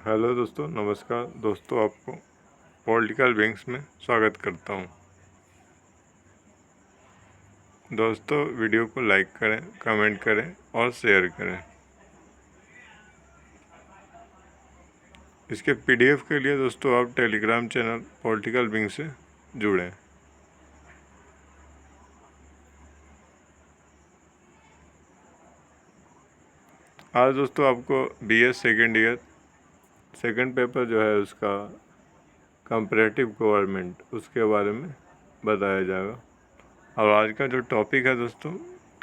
Hello दोस्तों, नमस्कार दोस्तों। आपको पॉलिटिकल विंग्स में स्वागत करता हूं। दोस्तों, वीडियो को लाइक करें, कमेंट करें और शेयर करें। इसके पीडीएफ के लिए दोस्तों आप टेलीग्राम चैनल पॉलिटिकल विंग से जुड़ें। आज दोस्तों आपको BS second year second paper जो है उसका कंपैरेटिव गवर्नमेंट उसके बारे में बताया जाएगा। और आज का जो टॉपिक है दोस्तों,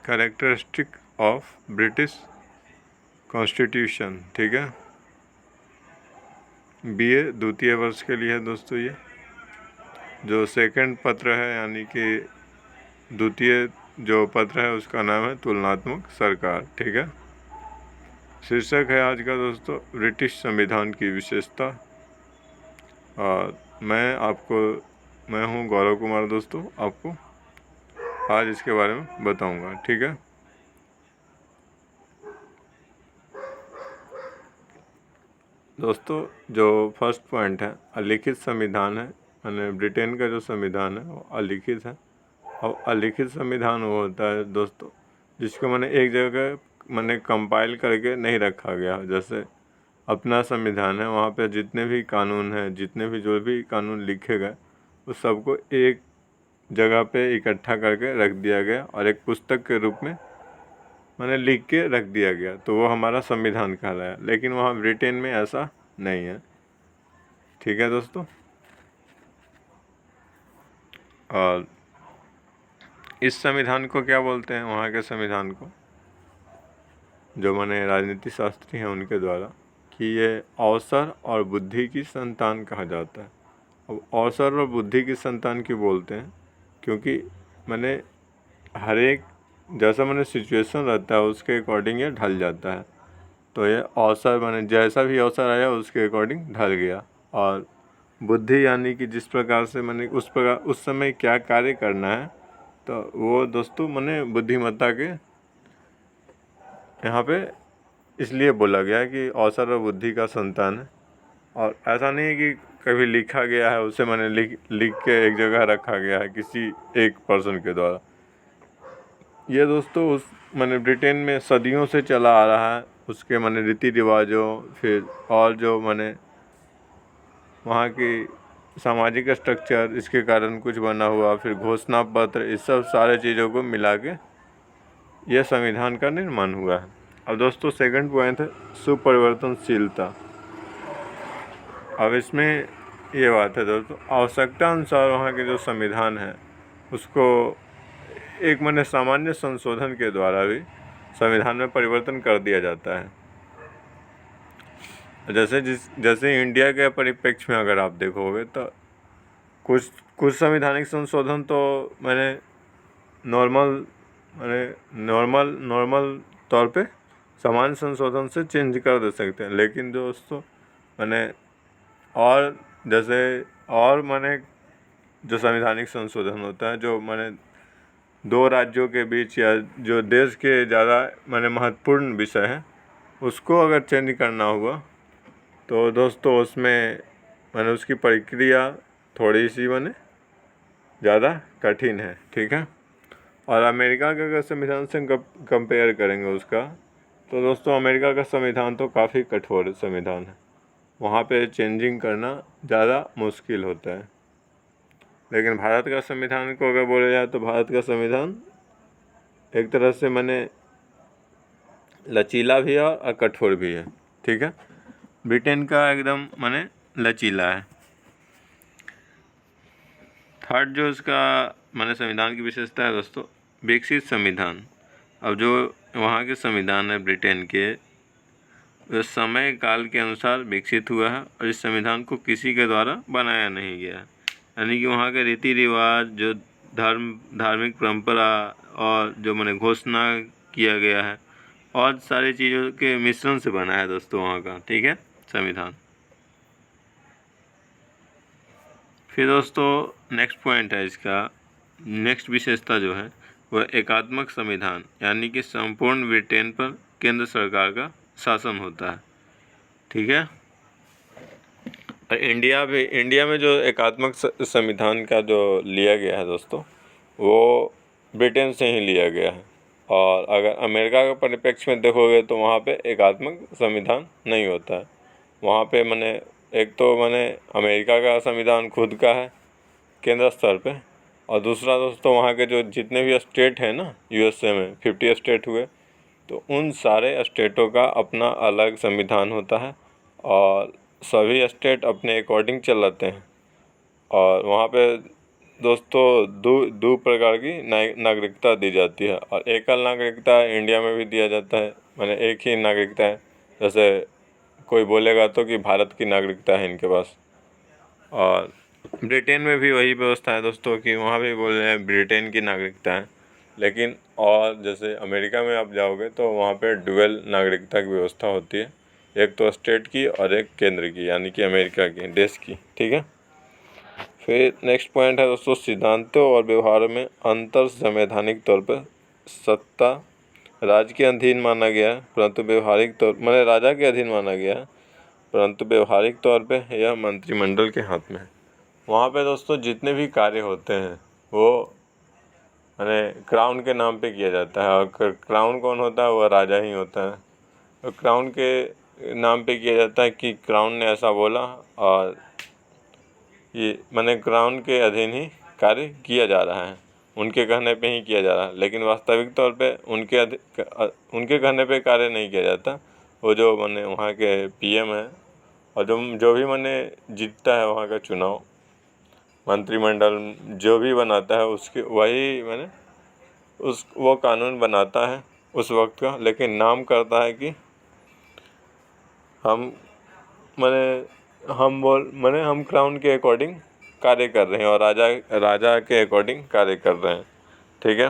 कैरेक्टरिस्टिक ऑफ ब्रिटिश कॉन्स्टिट्यूशन। ठीक है, बीए द्वितीय वर्ष के लिए है दोस्तों। ये जो सेकंड पत्र है यानी कि द्वितीय जो पत्र है उसका नाम है तुलनात्मक सरकार। ठीक है, शीर्षक है आज का दोस्तों ब्रिटिश संविधान की विशेषता। और मैं हूँ गौरव कुमार दोस्तों, आपको आज इसके बारे में बताऊंगा। ठीक है, दोस्तों जो फर्स्ट पॉइंट है अलिखित संविधान है। यानी ब्रिटेन का जो संविधान है वो अलिखित है। और अलिखित संविधान वो होता है दोस्तों जिसको मैंने एक जगह कंपाइल करके नहीं रखा गया। जैसे अपना संविधान है, वहाँ पे जितने भी कानून हैं, जो भी कानून लिखे गए उस सबको एक जगह पे इकट्ठा करके रख दिया गया और एक पुस्तक के रूप में लिख के रख दिया गया, तो वो हमारा संविधान कहलाया। लेकिन वहाँ ब्रिटेन में ऐसा नहीं है। ठीक है दोस्तों, और इस संविधान को क्या बोलते हैं, वहाँ के संविधान को जो राजनीति शास्त्री हैं उनके द्वारा, कि ये अवसर और बुद्धि की संतान कहा जाता है। अब अवसर और बुद्धि की संतान क्यों बोलते हैं? क्योंकि हर एक जैसा सिचुएशन रहता है उसके अकॉर्डिंग ये ढल जाता है। तो ये अवसर जैसा भी अवसर आया उसके अकॉर्डिंग ढल गया। और बुद्धि यानी कि जिस प्रकार से उस समय क्या कार्य करना है, तो वो दोस्तों बुद्धिमत्ता के यहाँ पे इसलिए बोला गया है कि अवसर और बुद्धि का संतान है। और ऐसा नहीं है कि कभी लिखा गया है उसे लिख के एक जगह रखा गया है किसी एक पर्सन के द्वारा। ये दोस्तों उस ब्रिटेन में सदियों से चला आ रहा है। उसके रीति रिवाजों, फिर और जो वहाँ की सामाजिक स्ट्रक्चर, इसके कारण कुछ बना हुआ, फिर घोषणा पत्र, इस सब सारे चीज़ों को मिला के यह संविधान का निर्माण हुआ है। अब दोस्तों सेकंड पॉइंट है सुपरिवर्तनशीलता। अब इसमें ये बात है दोस्तों, आवश्यकता अनुसार वहाँ के जो संविधान है उसको एक सामान्य संशोधन के द्वारा भी संविधान में परिवर्तन कर दिया जाता है। जैसे इंडिया के परिप्रेक्ष्य में अगर आप देखोगे तो कुछ संवैधानिक संशोधन तो नॉर्मल तौर पे सामान्य संशोधन से चेंज कर दे सकते हैं। लेकिन दोस्तों और जो संवैधानिक संशोधन होता है, जो दो राज्यों के बीच या जो देश के ज़्यादा महत्वपूर्ण विषय है उसको अगर चेंज करना हुआ तो दोस्तों उसमें उसकी प्रक्रिया थोड़ी सी ज़्यादा कठिन है। ठीक है, और अमेरिका के अगर संविधान से कंपेयर करेंगे उसका, तो दोस्तों अमेरिका का संविधान तो काफ़ी कठोर संविधान है। वहाँ पे चेंजिंग करना ज़्यादा मुश्किल होता है। लेकिन भारत का संविधान को अगर बोला जाए तो भारत का संविधान एक तरह से लचीला भी है और कठोर भी है। ठीक है, ब्रिटेन का एकदम लचीला है। थर्ड जो इसका संविधान की विशेषता है दोस्तों, विकसित संविधान। अब जो वहाँ के संविधान है ब्रिटेन के, वो समय काल के अनुसार विकसित हुआ है और इस संविधान को किसी के द्वारा बनाया नहीं गया है। यानी कि वहाँ के रीति रिवाज, जो धार्मिक परंपरा और जो घोषणा किया गया है और सारी चीज़ों के मिश्रण से बना है दोस्तों वहाँ का। ठीक है, संविधान। फिर दोस्तों नेक्स्ट पॉइंट है इसका, नेक्स्ट विशेषता जो है वह एकात्मक संविधान, यानी कि संपूर्ण ब्रिटेन पर केंद्र सरकार का शासन होता है। ठीक है, इंडिया में जो एकात्मक संविधान का जो लिया गया है दोस्तों, वो ब्रिटेन से ही लिया गया है। और अगर अमेरिका के परिप्रेक्ष्य में देखोगे तो वहाँ पे एकात्मक संविधान नहीं होता है। वहाँ पे मैंने एक तो मैंने अमेरिका का संविधान खुद का है केंद्र स्तर पे, और दूसरा दोस्तों वहाँ के जो जितने भी स्टेट हैं ना यूएसए में 50 स्टेट हुए, तो उन सारे स्टेटों का अपना अलग संविधान होता है और सभी स्टेट अपने अकॉर्डिंग चलाते हैं। और वहाँ पे दोस्तों दो प्रकार की नागरिकता दी जाती है, और एकल नागरिकता इंडिया में भी दिया जाता है, माने एक ही नागरिकता है। जैसे कोई बोलेगा तो कि भारत की नागरिकता है इनके पास। और ब्रिटेन में भी वही व्यवस्था है दोस्तों कि वहाँ भी बोल रहे हैं ब्रिटेन की नागरिकता है। लेकिन और जैसे अमेरिका में आप जाओगे तो वहाँ पे डुअल नागरिकता की व्यवस्था होती है, एक तो स्टेट की और एक केंद्र की, यानी कि अमेरिका की देश की। ठीक है। फिर नेक्स्ट पॉइंट है दोस्तों, सिद्धांतों और व्यवहार में अंतर संवैधानिक तौर पर सत्ता राज्य के अधीन माना गया है, परंतु व्यवहारिक तौर मैंने राजा के अधीन माना गया है, परंतु व्यवहारिक तौर पे यह मंत्रिमंडल के हाथ में है। वहाँ पे दोस्तों जितने भी कार्य होते हैं वो मैंने क्राउन के नाम पे किया जाता है, और क्राउन कौन होता है? वह राजा ही होता है। तो क्राउन के नाम पे किया जाता है कि क्राउन ने ऐसा बोला, और ये मैंने क्राउन के अधीन ही कार्य किया जा रहा है, उनके कहने पे ही किया जा रहा है। लेकिन वास्तविक तौर पे उनके कहने पे कार्य नहीं किया जाता। वो जो मैंने वहाँ के पीएम है, और जो भी मैंने जीतता है वहाँ का चुनाव, मंत्रिमंडल जो भी बनाता है उसके वही मैंने वो कानून बनाता है उस वक्त का। लेकिन नाम करता है कि हम हम क्राउन के अकॉर्डिंग कार्य कर रहे हैं और राजा के अकॉर्डिंग कार्य कर रहे हैं। ठीक है।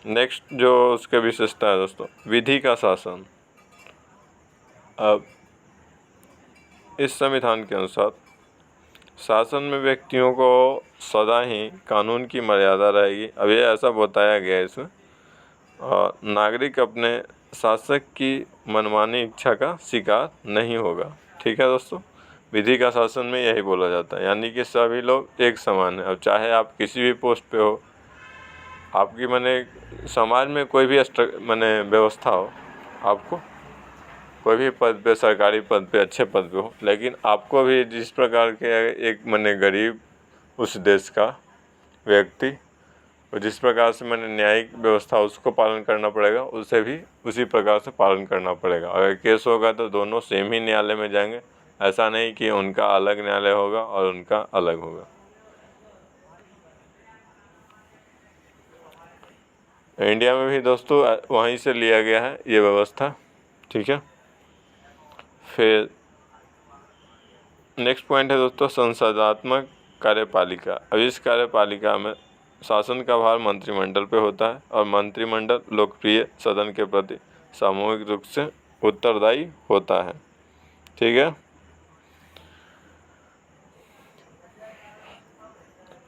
नेक्स्ट जो उसके विशेषता है दोस्तों, विधि का शासन। अब इस संविधान के अनुसार शासन में व्यक्तियों को सदा ही कानून की मर्यादा रहेगी। अब ये ऐसा बताया गया है इसमें, और नागरिक अपने शासक की मनमानी इच्छा का शिकार नहीं होगा। ठीक है दोस्तों, विधि का शासन में यही बोला जाता है, यानी कि सभी लोग एक समान है। अब चाहे आप किसी भी पोस्ट पे हो, आपकी समाज में कोई भी व्यवस्था हो, आपको कोई भी पद पे, सरकारी पद पे, अच्छे पद पे हो, लेकिन आपको भी जिस प्रकार के एक गरीब उस देश का व्यक्ति, और जिस प्रकार से न्यायिक व्यवस्था उसको पालन करना पड़ेगा, उसे भी उसी प्रकार से पालन करना पड़ेगा। अगर केस होगा तो दोनों सेम ही न्यायालय में जाएंगे, ऐसा नहीं कि उनका अलग न्यायालय होगा और उनका अलग होगा। इंडिया में भी दोस्तों वहीं से लिया गया है ये व्यवस्था। ठीक है। फिर नेक्स्ट पॉइंट है दोस्तों, संसदात्मक कार्यपालिका। अब इस कार्यपालिका में शासन का भार मंत्रिमंडल पे होता है, और मंत्रिमंडल लोकप्रिय सदन के प्रति सामूहिक रूप से उत्तरदायी होता है। ठीक है।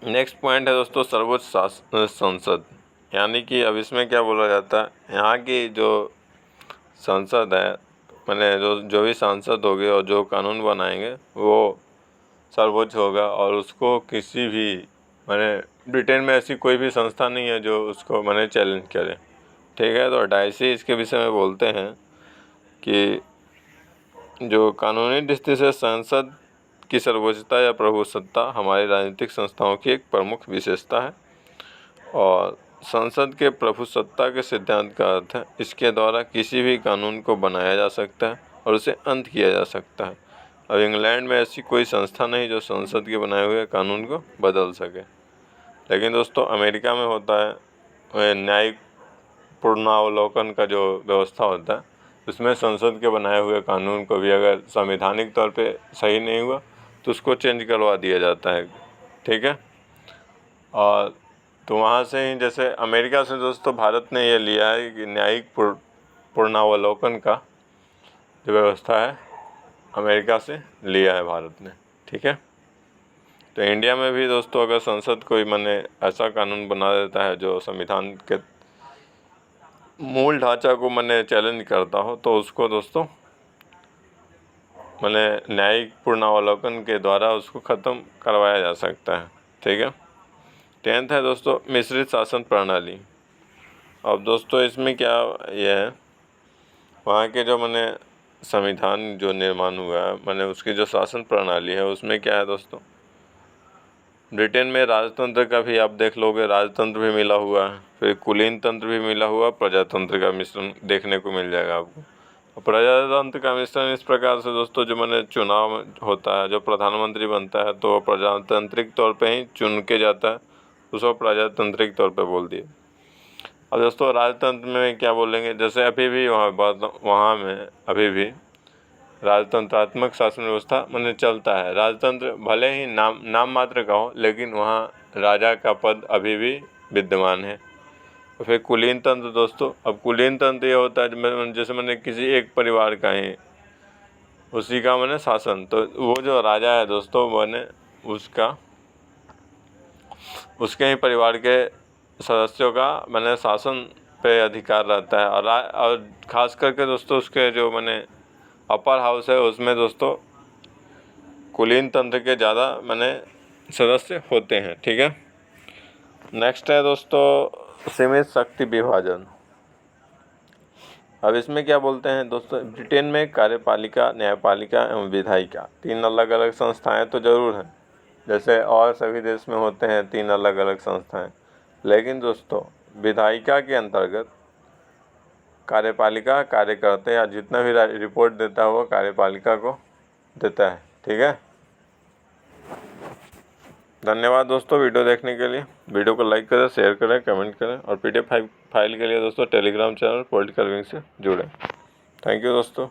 नेक्स्ट पॉइंट है दोस्तों, सर्वोच्च संसद। यानी कि अब इसमें क्या बोला जाता है, यहाँ की जो संसद है, जो भी सांसद होंगे और जो कानून बनाएंगे वो सर्वोच्च होगा, और उसको किसी भी ब्रिटेन में ऐसी कोई भी संस्था नहीं है जो उसको चैलेंज करे। ठीक है। तो डाइसी इसके विषय में बोलते हैं कि जो कानूनी दृष्टि से संसद की सर्वोच्चता या प्रभुसत्ता हमारी राजनीतिक संस्थाओं की एक प्रमुख विशेषता है, और संसद के प्रभुसत्ता के सिद्धांत का अर्थ है इसके द्वारा किसी भी कानून को बनाया जा सकता है और उसे अंत किया जा सकता है। अब इंग्लैंड में ऐसी कोई संस्था नहीं जो संसद के बनाए हुए कानून को बदल सके। लेकिन दोस्तों अमेरिका में होता है न्यायिक पुनरावलोकन का जो व्यवस्था होता है, उसमें संसद के बनाए हुए कानून को भी अगर संवैधानिक तौर पे सही नहीं हुआ तो उसको चेंज करवा दिया जाता है। ठीक है। और तो वहाँ से ही, जैसे अमेरिका से दोस्तों भारत ने ये लिया है कि न्यायिक पुनरावलोकन का जो व्यवस्था है अमेरिका से लिया है भारत ने। ठीक है। तो इंडिया में भी दोस्तों अगर संसद कोई ऐसा कानून बना देता है जो संविधान के मूल ढांचा को चैलेंज करता हो, तो उसको दोस्तों मैंने न्यायिक पुनरावलोकन के द्वारा उसको ख़त्म करवाया जा सकता है। ठीक है। 10th है दोस्तों मिश्रित शासन प्रणाली। अब दोस्तों इसमें क्या ये है, वहाँ के जो मैंने संविधान जो निर्माण हुआ है, मैंने उसकी जो शासन प्रणाली है उसमें क्या है दोस्तों, ब्रिटेन में राजतंत्र का भी आप देख लोगे, राजतंत्र भी मिला हुआ है, फिर कुलीन तंत्र भी मिला हुआ, प्रजातंत्र का मिश्रण देखने को मिल जाएगा आपको। प्रजातंत्र का मिश्रण इस प्रकार से दोस्तों, जो मैंने चुनाव होता है, जो प्रधानमंत्री बनता है तो वो प्रजातांत्रिक तौर पे ही चुन के जाता है, उसको प्रजातांत्रिक तौर पे बोल दिए। अब दोस्तों राजतंत्र में क्या बोलेंगे, जैसे अभी भी वहाँ में अभी भी राजतंत्रात्मक शासन व्यवस्था मैंने चलता है। राजतंत्र भले ही नाम मात्र का हो, लेकिन वहाँ राजा का पद अभी भी विद्यमान है। और फिर कुलीन तंत्र दोस्तों, अब कुलीन तंत्र ये होता है जैसे मैंने किसी एक परिवार का ही उसी का मैंने शासन, तो वो जो राजा है दोस्तों मैंने उसके ही परिवार के सदस्यों का मैंने शासन पे अधिकार रहता है। और ख़ास करके दोस्तों उसके जो मैंने अपर हाउस है उसमें दोस्तों कुलीन तंत्र के ज़्यादा मैंने सदस्य होते हैं। ठीक है। नेक्स्ट है दोस्तों सीमित शक्ति विभाजन। अब इसमें क्या बोलते हैं दोस्तों, ब्रिटेन में कार्यपालिका, न्यायपालिका एवं विधायिका 3 अलग अलग संस्थाएं तो ज़रूर हैं, जैसे और सभी देश में होते हैं 3 अलग अलग संस्थाएं, लेकिन दोस्तों विधायिका के अंतर्गत कार्यपालिका कार्य करते हैं, या जितना भी रिपोर्ट देता है वो कार्यपालिका को देता है। ठीक है। धन्यवाद दोस्तों वीडियो देखने के लिए। वीडियो को लाइक करें, शेयर करें, कमेंट करें, और PDF फाइल के लिए दोस्तों टेलीग्राम चैनल पॉलिटिकल विंग से जुड़ें। थैंक यू दोस्तों।